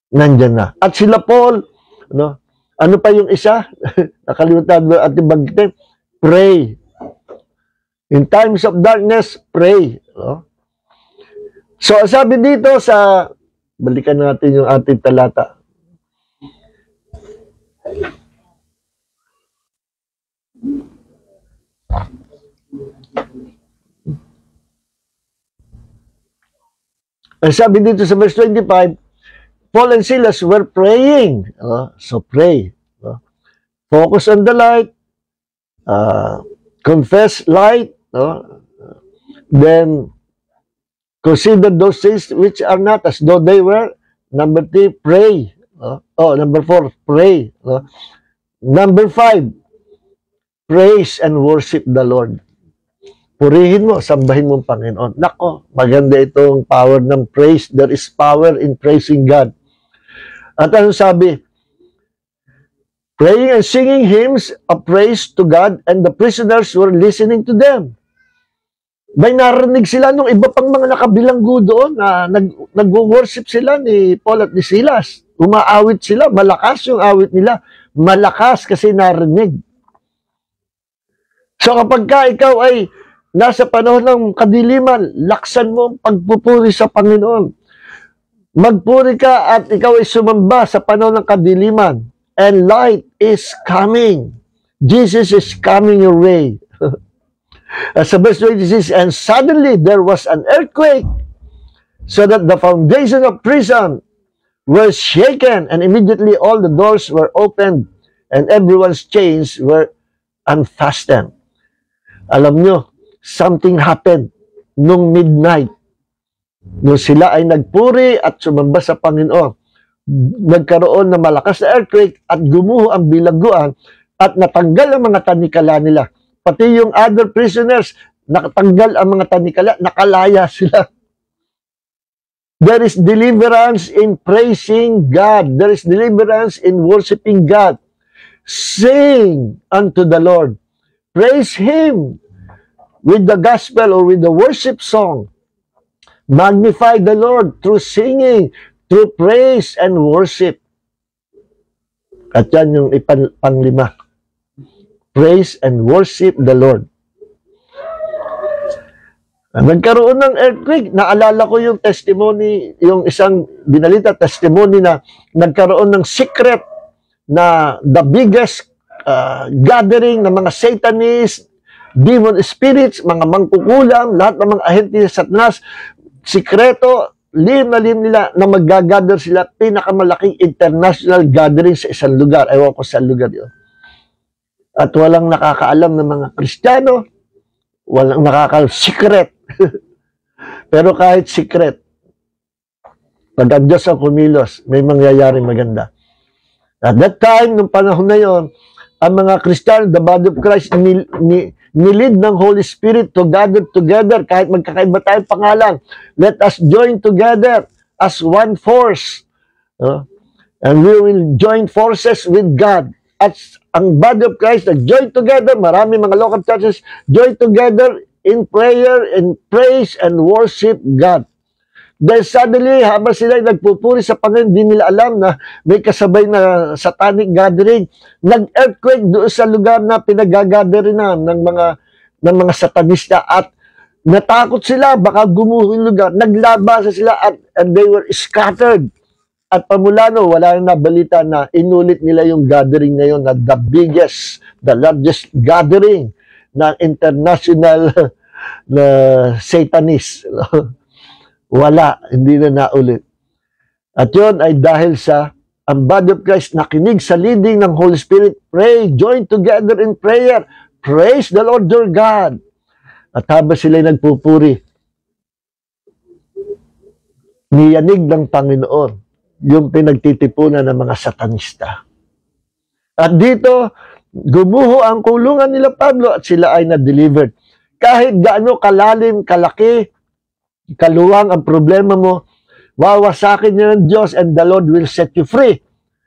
nandyan na. At sila Paul, no? Ano pa yung isa? Nakalimutan mo at banggitin. Pray. In times of darkness, pray. No? So, sabi dito sa, balikan natin yung ating talata. Ang sabi dito sa verse 25, Paul and Silas were praying. So pray. Focus on the light. Confess light. Then consider those things which are not as though they were. Number 3, pray. Number 4, pray. Number 5, praise and worship the Lord. Purihin mo, sambahin mo ang Panginoon. Nako, maganda itong power ng praise. There is power in praising God. At ano sabi? Praying and singing hymns of praise to God, and the prisoners were listening to them. May narinig sila nung iba pang mga nakabilanggo doon na nag-worship sila ni Paul at ni Silas. Umaawit sila, malakas yung awit nila. Malakas kasi narinig. So kapag ka ikaw ay nasa panahon ng kadiliman, laksan mo ang pagpupuri sa Panginoon. Magpuri ka at ikaw ay sumamba sa panahon ng kadiliman. And light is coming. Jesus is coming your way. Sa verse 26, and suddenly there was an earthquake, so that the foundation of prison were shaken, and immediately all the doors were opened, and everyone's chains were unfastened. Alam nyo, something happened nung midnight. Nung sila ay nagpuri at sumamba sa Panginoon, nagkaroon ng malakas na earthquake at gumuho ang bilangguan at natanggal ang mga tanikala nila. Pati yung other prisoners, nakatanggal ang mga tanikala, nakalaya sila. There is deliverance in praising God. There is deliverance in worshiping God. Sing unto the Lord. Praise Him with the gospel or with the worship song. Magnify the Lord through singing through praise and worship. At yan yung panglima. Praise and worship the Lord. Nagkaroon ng earthquake. Naalala ko yung testimony, yung isang binalita testimony na nagkaroon ng secret na the biggest gathering ng mga Satanists, demon spirits, mga mangkukulam, lahat ng mga ahente sa Satanas, sikreto, lim nila na mag-gather sila, pinakamalaking international gathering sa isang lugar. Ewan ko sa lugar yun. At walang nakakaalam ng mga Kristiyano, walang nakakaalam, secret. Pero kahit secret, pag ang Diyos ang kumilos, may mangyayari maganda. At that time, nung panahon na yon, ang mga Kristiyano, the body of Christ, nilid ng Holy Spirit to gather together, kahit magkakaiba tayong pangalan. Let us join together as one force. And we will join forces with God. At ang body of Christ, nag-join together, marami mga local churches, join together in prayer and praise and worship God. Dahil suddenly, habang sila nagpupuri sa Panginoon, hindi nila alam na may kasabay na satanic gathering. Nag-earthquake doon sa lugar na pinag-gathering na ng mga satanista at natakot sila, baka gumuho yung lugar. Naglabasa sila and they were scattered. At pamulano, wala nang nabalita na inulit nila yung gathering na yun na the biggest, the largest gathering ng international na Satanist. Wala, hindi na naulit. At yun ay dahil sa ang body of Christ nakinig sa leading ng Holy Spirit, pray, join together in prayer, praise the Lord your God. At habang sila'y nagpupuri, niyanig ng Panginoon yung pinagtitipunan ng mga satanista. At dito, gumuho ang kulungan nila Pablo at sila ay na-delivered. Kahit gaano kalalim, kalaki, kaluwang ang problema mo, wawasakin niya ng Diyos and the Lord will set you free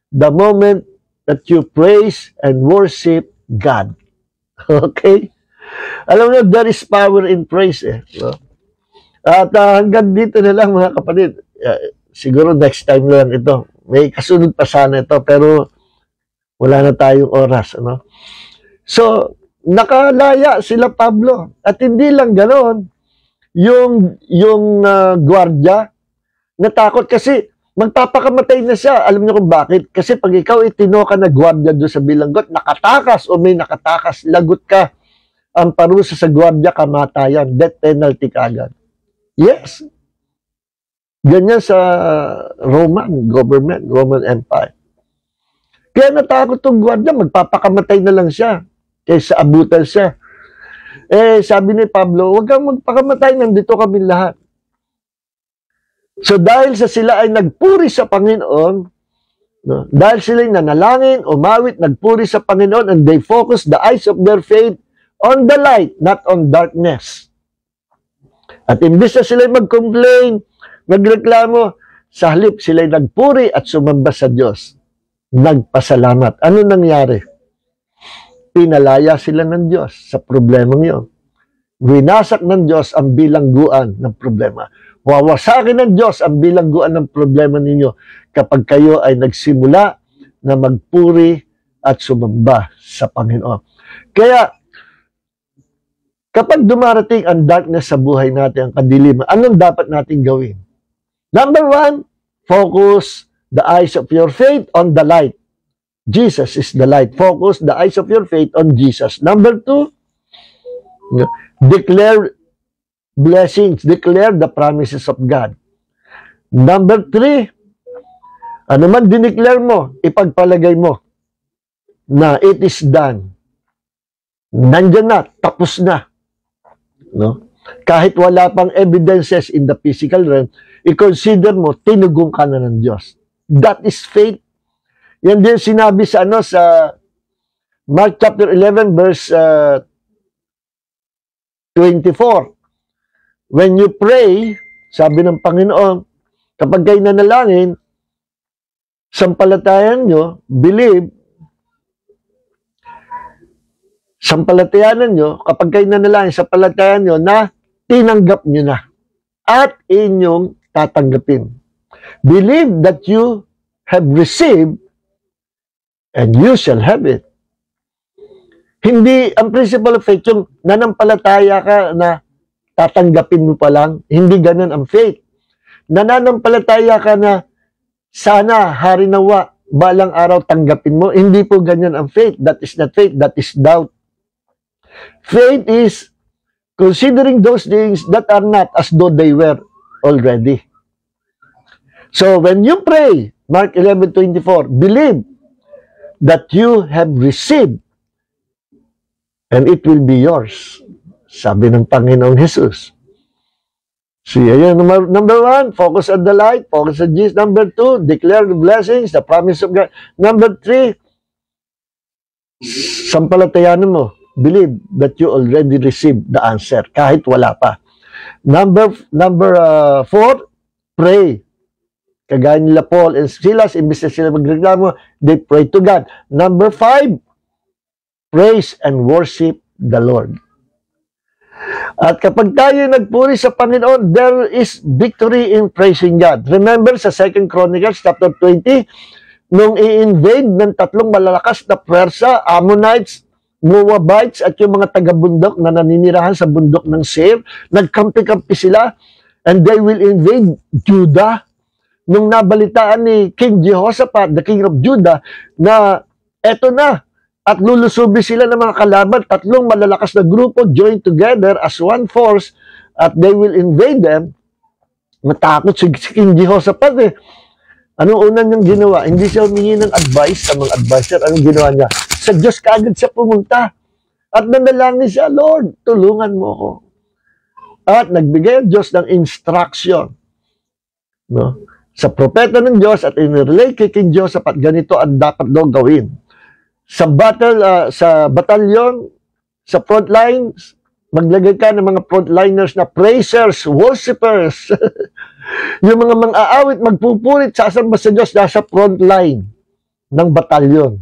the moment that you praise and worship God. Okay? Alam mo, there is power in praise. No? At hanggang dito na lang mga kapatid. Siguro next time lang ito. May kasunod pa sana ito, pero wala na tayong oras. Ano? So, nakalaya sila Pablo. At hindi lang ganoon. Yung gwardiya, natakot kasi magpapakamatay na siya. Alam niyo kung bakit? Kasi pag ikaw itinoka na gwardiya doon sa bilanggot, nakatakas o may nakatakas, lagot ka. Ang parusa sa gwardiya, kamatayan. Death penalty kagad. Yes. Ganyan sa Roman government, Roman Empire. Kaya natakot itong gwardiya, magpapakamatay na lang siya. Kaysa abutal siya. Sabi ni Pablo, huwag kang magpakamatay, nandito kami lahat. So dahil sa sila ay nagpuri sa Panginoon, no, dahil sila ay nanalangin, umawit, nagpuri sa Panginoon, and they focus the eyes of their faith on the light, not on darkness. At imbis na sila mag-complain, magreklamo, sa halip sila ay nagpuri at sumamba sa Diyos. Nagpasalamat. Ano nangyari? Pinalaya sila ng Diyos sa problemang yun. Winasak ng Diyos ang bilangguan ng problema. Wawasakin ng Diyos ang bilangguan ng problema ninyo kapag kayo ay nagsimula na magpuri at sumamba sa Panginoon. Kaya, kapag dumarating ang darkness sa buhay natin, ang kadiliman, anong dapat natin gawin? Number one, focus the eyes of your faith on the light. Jesus is the light. Focus the eyes of your faith on Jesus. Number two, declare blessings. Declare the promises of God. Number three, ano man dineclare mo, ipagpalagay mo na it is done. Nandyan na, tapos na. No? Kahit wala pang evidences in the physical realm, i-consider mo, tinugong ka na ng Diyos. That is faith. Yan din sinabi sa sa Mark chapter 11 verse 24. When you pray, sabi ng Panginoon, kapag kayo nanalangin, sampalatayan nyo, believe, sampalatayanan nyo, kapag kayo nanalangin, sampalatayan nyo na tinanggap nyo na at inyong tatanggapin. Believe that you have received and you shall have it. Hindi, ang principle of faith, yung nanampalataya ka na tatanggapin mo pa lang, hindi ganun ang faith. Nananampalataya ka na sana, hari nawa, balang araw tanggapin mo, hindi po ganyan ang faith. That is not faith, that is doubt. Faith is considering those things that are not as though they were already. So, when you pray, Mark 11:24, believe that you have received and it will be yours. Sabi ng Panginoong Jesus. See, ayan, number one, focus on the light, focus on Jesus. Number two, declare the blessings, the promise of God. Number three, sampalatayanan mo, believe that you already received the answer, kahit wala pa. Number four, pray. Kagaya nila Paul and Silas, imbis na sila magreklamo, they pray to God. Number five, praise and worship the Lord. At kapag tayo nagpuri sa Panginoon, there is victory in praising God. Remember sa 2 Chronicles chapter 20, nung i-invade ng tatlong malalakas na pwersa, Ammonites, Moabites, at yung mga taga-bundok na naninirahan sa bundok ng Seir, nagkampi-kampi sila, and they will invade Judah. Nung nabalitaan ni King Jehoshaphat, the king of Judah, na eto na, at lulusubi sila ng mga kalaban, tatlong malalakas na grupo join together as one force, at they will invade them. Matakot si King Jehoshaphat eh. Anong unang niyang ginawa? Hindi siya humingi ng advice sa mga advisor. Anong ginawa niya? Sa Diyos kaagad siya pumunta. At nanalangin siya, Lord, tulungan mo ako. At nagbigay ang Diyos ng instruction. No? Sa propeta ng Diyos at in-relate kay King Jehoshaphat, ganito ang dapat daw gawin. Sa battle, sa batalyon, sa front lines, maglagay ka ng mga frontliners na praisers, worshipers. Yung mga mang-aawit, magpupurit, sasamba sa Diyos, nasa front line ng batalyon.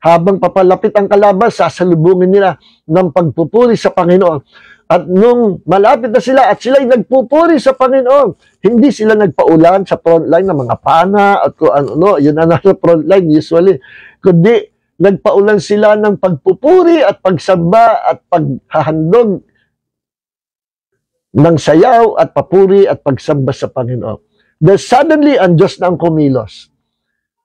Habang papalapit ang kalaban, sasalubungin nila ng pagpupuri sa Panginoon. At nung malapit na sila at sila'y nagpupuri sa Panginoon, hindi sila nagpaulan sa front line ng mga pana at kung ano, yun ang nasa front line usually. Kundi, nagpaulan sila ng pagpupuri at pagsamba at paghahandog ng sayaw at papuri at pagsamba sa Panginoon. Then suddenly, ang Diyos na ang kumilos.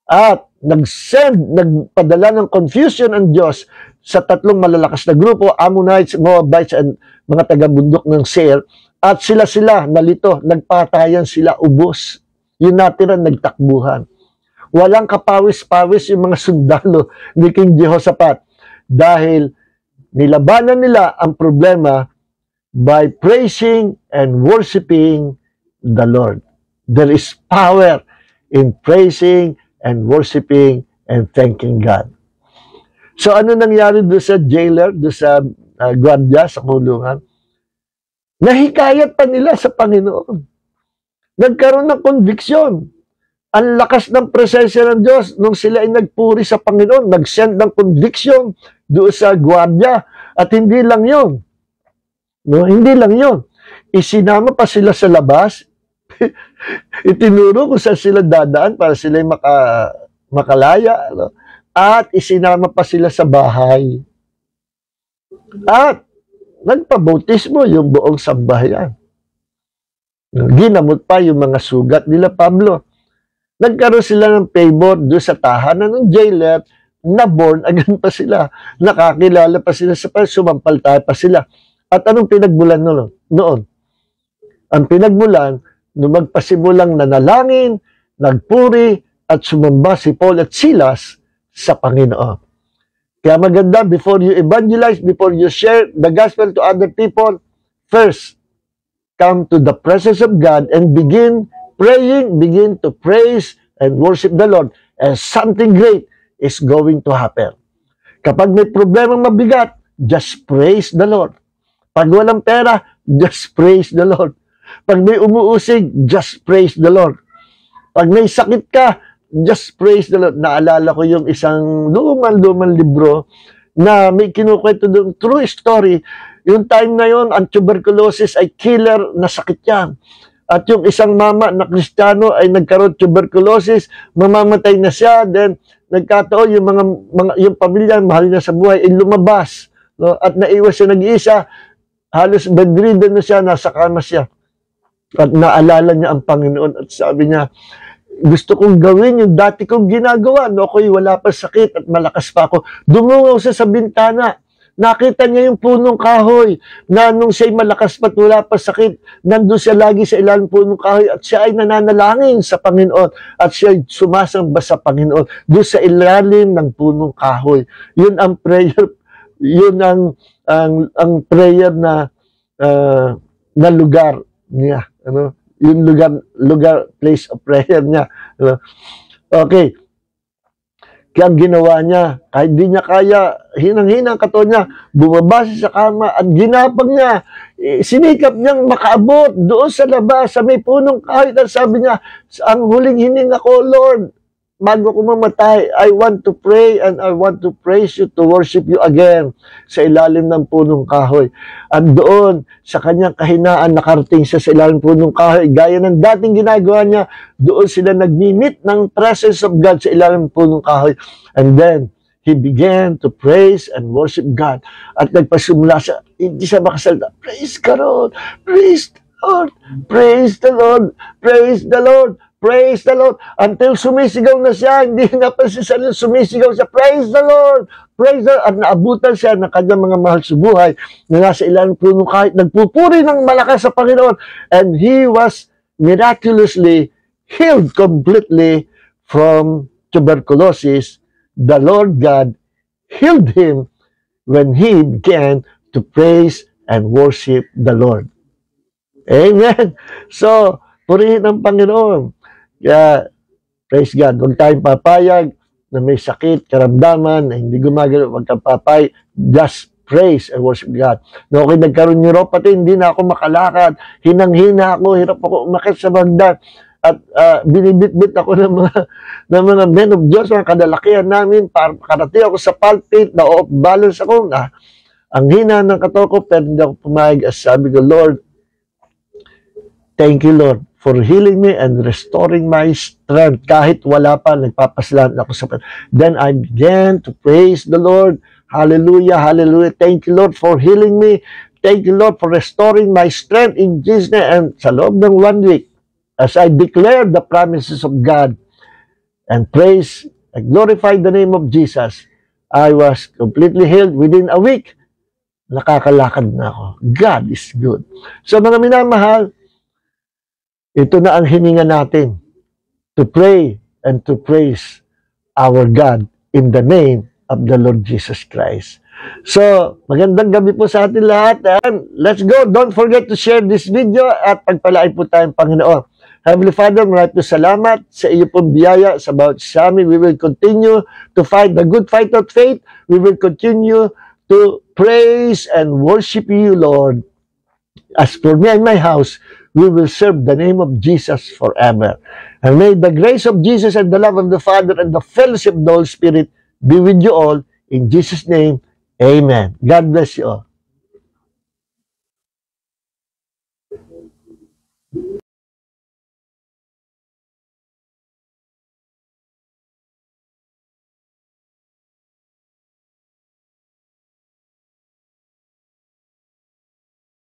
At nagpadala ng confusion ang Diyos sa tatlong malalakas na grupo, Ammonites, Moabites, and mga taga-bundok ng Seir. At sila nalito, nagpatayan sila, ubos. Yung natira, nagtakbuhan. Walang kapawis-pawis yung mga sundalo ni King Jehoshaphat dahil nilabanan nila ang problema by praising and worshiping the Lord. There is power in praising and worshiping and thanking God. So ano nangyari doon sa jailer, doon sa gwardiya, sa kulungan? Nahikayat pa nila sa Panginoon. Nagkaroon ng conviction. Ang lakas ng presensya ng Diyos nung sila ay nagpuri sa Panginoon, nag-send ng conviction doon sa gwardiya. At hindi lang yun. No, hindi lang yun. Isinama pa sila sa labas. Itinuro kung saan sila dadaan para sila makalaya. No? At isinama pa sila sa bahay. At nagpabautismo yung buong sambahayan. Ginamot pa yung mga sugat nila Pablo. Nagkaroon sila ng favor doon sa tahanan ng jailer, na born again pa sila. Nakakilala pa sila sa sumampaltayan pa sila. At anong pinagmulan noon? Ang pinagmulan, nung magpasimulang nanalangin, nagpuri, at sumamba si Paul at Silas sa Panginoon. Kaya maganda, before you evangelize, before you share the gospel to other people, first, come to the presence of God and begin praying, begin to praise and worship the Lord, and something great is going to happen. Kapag may problema mabigat, just praise the Lord. Pag walang pera, just praise the Lord. Pag may umuusig, just praise the Lord. Pag may sakit ka, just praise the Lord. Naalala ko yung isang lumang libro na may kinukwento doon, true story. Yung time na yon, ang tuberculosis ay killer na sakit yan. At yung isang mama na Kristiyano ay nagkaroon tuberculosis, mamamatay na siya, then nagkataon yung yung pamilya, mahal niya sa buhay, ay lumabas. No? At naiwas siya nag-iisa, halos bedridden na siya, nasa kama siya. At naalala niya ang Panginoon at sabi niya, gusto kong gawin yung dati kong ginagawa. No, ako'y wala pa sakit at malakas pa ako. Dumungaw siya sa bintana. Nakita niya yung punong kahoy na nung siya'y malakas pa at wala pa sakit, nandun siya lagi sa ilalim punong kahoy at siya ay nananalangin sa Panginoon at siya ay sumasamba sa Panginoon doon sa ilalim ng punong kahoy. Yun ang prayer, yun ang prayer na lugar niya. Ano? Yung lugar, place of prayer niya. Ano? Okay. Kaya ang ginawa niya, kahit di niya kaya, hinang-hinang katawan niya, bumaba siya sa kama at ginapang niya, sinikap niyang makaabot doon sa labas, sa may punong kahoy. At sabi niya, ang huling hininga ko, Lord, bago ko mamatay, I want to pray and I want to praise you, to worship you again sa ilalim ng punong kahoy. At doon, sa kanyang kahinaan, nakarating siya sa ilalim ng punong kahoy. Gaya ng dating ginagawa niya, doon sila nag-meet ng presence of God sa ilalim ng punong kahoy. And then, he began to praise and worship God. At nagpasimula siya, hindi siya makasalita, praise God, praise the Lord, praise the Lord, praise the Lord, praise the Lord. Until sumisigaw na siya, hindi na pa siya sumisigaw siya, praise the Lord, praise the Lord. At naabutan siya ng kanyang mga mahal sa buhay na nasa ilang punong kahit nagpupuri ng malakas sa Panginoon. And he was miraculously healed completely from tuberculosis. The Lord God healed him when he began to praise and worship the Lord. Amen. So, purihin ang Panginoon. Kaya, praise God, huwag tayong papayag na may sakit, karamdaman, na hindi gumagalaw, huwag kang papayag, just praise and worship God. No, okay, nagkaroon neuropathy, hindi na ako makalakad, hinang-hina ako, hirap ako umakit sa bagdan, at binibit-bit ako ng mga men of Diyos, mga kadalakihan namin, para karating ako sa pulpit, na off balance ako, na ang hina ng katawan ko, pero hindi ako pumayag, as sabi ko, Lord, thank you, Lord, for healing me and restoring my strength. Kahit wala pa, nagpapasalamat ako sa Panginoon. Then I began to praise the Lord. Hallelujah, hallelujah. Thank you, Lord, for healing me. Thank you, Lord, for restoring my strength in Jesus' name. And sa loob ng 1 week, as I declared the promises of God and praise and glorify the name of Jesus, I was completely healed within a week. Nakakalakad na ako. God is good. So mga minamahal, ito na ang hininga natin, to pray and to praise our God in the name of the Lord Jesus Christ. So, magandang gabi po sa atin lahat. And let's go. Don't forget to share this video at pagpalain po tayong Panginoon. Heavenly Father, maraming salamat sa iyo pong biyaya sa bawat sa amin. We will continue to fight the good fight of faith. We will continue to praise and worship you, Lord. As for me and my house, we will serve the name of Jesus forever. And may the grace of Jesus and the love of the Father and the fellowship of the Holy Spirit be with you all. In Jesus' name, amen. God bless you all.